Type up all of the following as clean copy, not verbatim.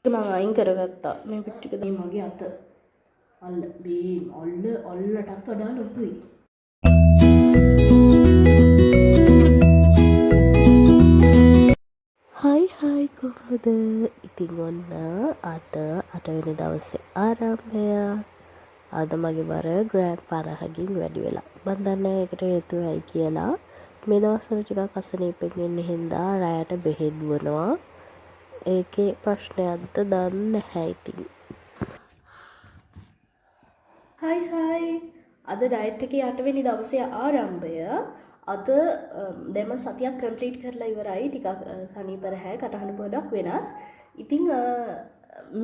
මම අයින් කරගත්තා මේ පිටික මගේ අත අල්ල බේ අල්ලටත් වඩා ලොකුයි. හයි කොහොමද? ඉතින් ඔන්න අද 8 වෙනි දවසේ ආරම්භය. අද මගේ බර ග්‍රෑම් 50කින් වැඩි වෙලා. මම දන්නේ ඒකට හේතුව ඇයි කියලා. මේ දවස්වල ටිකක් අසනීපෙන් ඉන්න හින්දා රැයට බෙහෙත් දුවනවා. ඒකේ ප්‍රශ්නයක්ද දන්නේ නැහැ ඉතින්. හයි අද ඩයට් එකේ 8 වෙනි දවසේ ආරම්භය. අද දැන් මම සතියක් කම්ප්ලීට් කරලා ඉවරයි. ටිකක් සනීප නැහැ, කටහඬ පොඩක් වෙනස්. ඉතින්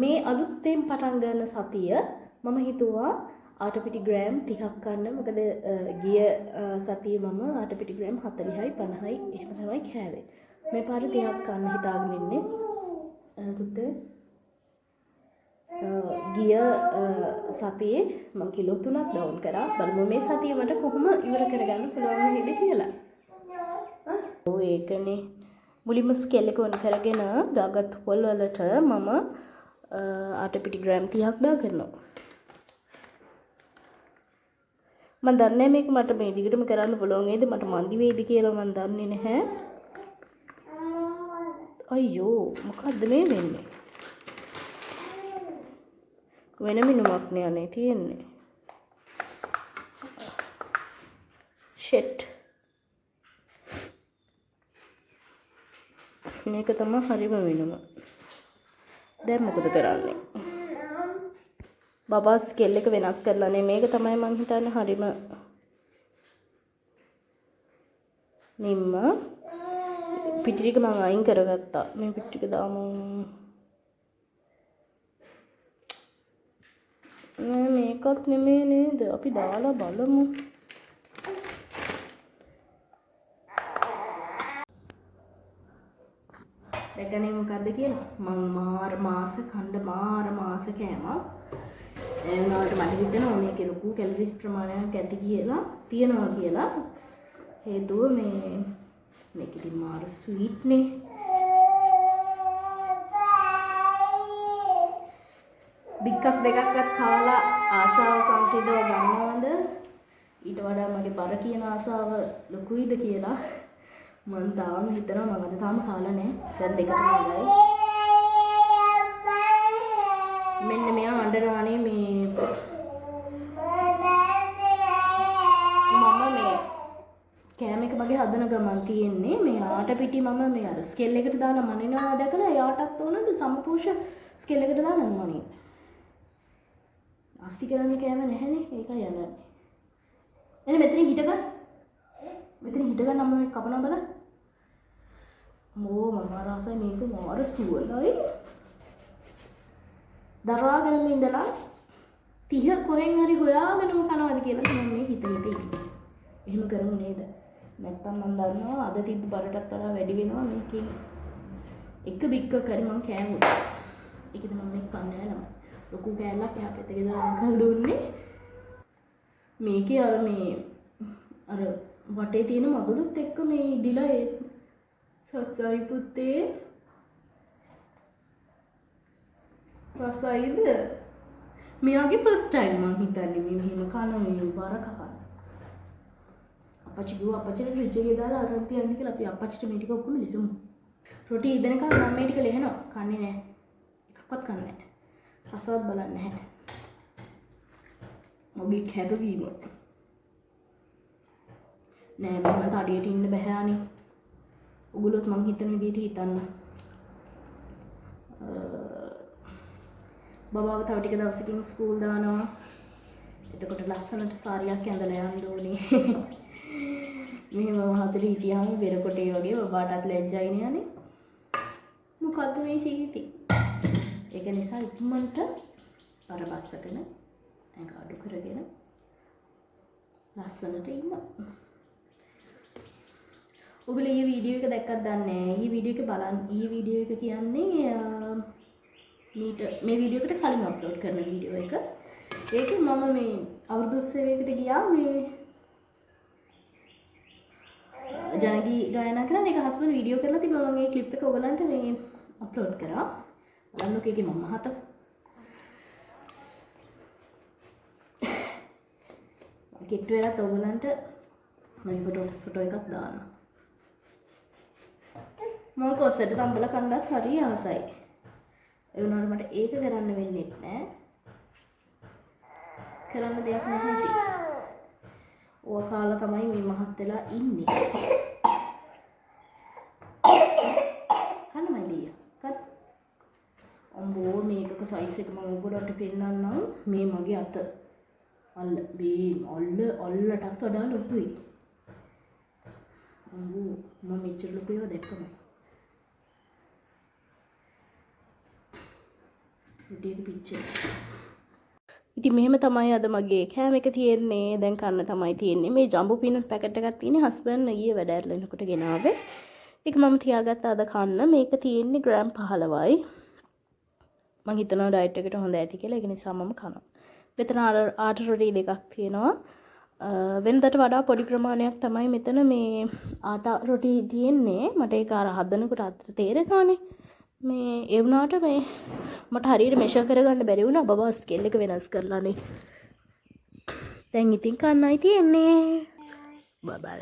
මේ අලුතෙන් පටන් ගන්න සතිය මම හිතුවා ආටපිටි ග්‍රෑම් 30ක් ගන්න. මොකද ගිය සතියේ මම ආටපිටි ග්‍රෑම් 40යි 50යි එහෙම තමයි කෑවේ. මේ පාර 30ක් ගන්න හිතාගෙන ඉන්නේ. පුතේ ගිය සතියේ මම කිලෝ 3ක් ඩවුන් කරා. බලමු මේ සතිය මට කොහොම ඉවර කරගන්න පුළුවන් නේද කියලා. ඔව් ඒකනේ. මුලින්ම ස්කේල් එක ඔන් කරගෙන දාගත් පොල් වලට මම ආටපිටි ග්‍රෑම් 30ක් දා කරනවා. මම දන්නේ මේක මට මේ දිගටම කරන්න පුළුවන් වේද මට මන්දි වේද කියලා මම දන්නේ නැහැ. අයියෝ මොකද්ද මේ වෙන්නේ? වෙන මිනුමක් නේ තියෙන්නේ. ෂෙට්. මේක තමයි හරිම මිනුම. දැන් මොකද කරන්නේ? බබා ස්කේල් එක වෙනස් කරලා නේ මේක තමයි මං හිතන්නේ හරිම නිම්ම පිටික මම අයින් කරගත්තා. මේ පිටික දාමු. නෑ මේකත් නෙමෙයි නේද? අපි දාලා බලමු. දැකනේ මොකද්ද කියලා? මම මාස කෑමක්. ඒ වුණාට මට හිතෙනවා මේකේ ලොකු කැලරිස් ප්‍රමාණයක් ඇති කියලා තියනවා කියලා. හේතුව මේක ඉතින් මාර ස්වීට් නේ. බික්කක් දෙකක්වත් කාලා ආශාව සංසිඳව ගන්නවද? ඊට වඩා මගේ බර කියන ආසාව ලොකුයිද කියලා මම තාම හිතනවා. මම අද තාම කාලා නැහැ. දැන් දෙකටම හොඳයි. මෙන්න මෙයා අඬනවානේ මේ මම මේ කෑම එක මගේ හදන ගමන් තියෙන්නේ මේ ආටපිටි මම මේ අර ස්කේල් එකට දාලා මනිනවා දැකලා එයාටත් ඕනද සමපෝෂ ස්කේල් එකට දාලා මනින්න. ආස්ති කරන්නේ කෑම නැහැනේ. ඒකයි යන්නේ. එනේ මෙතනින් හිටගන්න. මෙතනින් හිටගන්න මම මේ කපනවා බලන්න. මම රසයි මේක මාර සුවඳයි. දරාගෙන ඉඳලා 30 කොහෙන් හරි හොයාගෙනම කනවාද කියලා මම මේ හිතේ. එහෙම කරමු නේද? නැත්තම් මම දන්නවා අද තිබ්බ බරටත් වඩා වැඩි වෙනවා මේකේ. එක බික්ක කරි මම කෑවොත්. ඒකද මම මේක කන්නේ නැහැ. ලොකු කෑල්ලක් එහා පැත්තේ දාලා අංකල් දුන්නේ. මේකේ අර වටේ තියෙන මදුරුත් එක්ක මේ ඉදිලා ඒ සස්සයි පුතේ රසයිද? මෙයාගේ ෆස්ට් ටයිම් මං හිතන්නේ මේ මෙහෙම කන මේ බර කකන්න. අපච්චි ගිහුවා අපච්චිට ෆ්‍රිජ් එකේ දාලා අරන් තියන්න කියලා අපි අපච්චිට මේ ටික ඔක්කොම ලෙහමු. රොටි ඉදෙනකම් මම මේ ටික ලෙහනවා. කන්නේ නැහැ. එකක්වත් කන්නේ නැහැ. රසවත් බලන්නේ නැහැ. මොගේ කැපවීම. නෑ මම තඩියට ඉන්න බෑ අනේ. උගලොත් මං හිතන විදිහට හිතන්න. බබාව තව ටික දවසකින් ස්කූල් දානවා. එතකොට ලස්සනට සාරියක් ඇඳලා යන්න ඕනේ. මෙහෙම මහතට හිටියාම බෙර කොටේ වගේ බබාටත් ලැජ්ජයිනේ අනේ. මොකද්ද මේ ජීවිතේ? ඒක නිසා ඉක්මනට පරපස්සගෙන ඒක අඩු කරගෙන ලස්සනට ඉන්න. ඔයගොල්ලෝ මේ වීඩියෝ එක දැක්කත් දන්නේ නැහැ. මේ වීඩියෝ එක බලන්න. මේ වීඩියෝ එක කියන්නේ මේ වීඩියෝ එකට කලින් අප්ලෝඩ් කරන වීඩියෝ එක. ඒක මම මේ අවුරුදු උත්සවයකට ගියා මේ ජනගී ගායනා කරන එක හස්බන්ඩ් වීඩියෝ කරලා තිබ්බා. මම මේ ක්ලිප් එක ඔයගලන්ට මේ අප්ලෝඩ් කරා. ගන්නකේගේ මම හත කිට්ටු වෙලත් ඔයගලන්ට මම ෆොටෝ එකක් දාන්න. මම කොසෙට තම්බල කන්නත් හරි ආසයි. ඒ වුණාට මට ඒක කරන්න වෙන්නේ නැහැ. කරන්න දෙයක් නැහැ ඉතින්. ඕවා කාලා තමයි මේ මහත් වෙලා ඉන්නේ. කන්න මයිලිය. කත්. අම්බෝ මේකක සයිස් එක මම ඔයගොල්ලන්ට පෙන්නන්නම්. මේ මගේ අත. අල්ල අල්ලටත් වඩා ලොකුයි. අම්බෝ මම මෙච්චර ලොකු ඒවා දැක්කම. ඩීක පිච්චර්. ඉතින් මෙහෙම තමයි අද මගේ කෑම එක තියෙන්නේ. දැන් කන්න තමයි තියෙන්නේ. මේ ජම්බෝ පීනට් පැකට් එකක් තියෙන්නේ හස්බන්ඩ් ඊයේ වැඩ ඇරලා එනකොට ගෙනාවේ. ඒක මම තියාගත්ත අද කන්න. මේක තියෙන්නේ ග්‍රෑම් 15යි. මම හිතනවා ඩයට් එකට හොඳ ඇති කියලා. ඒක නිසා මම කනවා. මෙතන ආට රොටි දෙකක් තියෙනවා. වෙනදට වඩා පොඩි ප්‍රමාණයක් තමයි මෙතන මේ ආටා රොටි තියෙන්නේ. මට ඒක අර හදනකොට අතට තේරෙනවානේ. මේ ඒ වුණාට මේ මට හරියට මෙෂර් කරගන්න බැරි වුණා. බබා ස්කේල් එක වෙනස් කරලානේ. දැන් ඉතින් කන්නයි තියෙන්නේ. බබා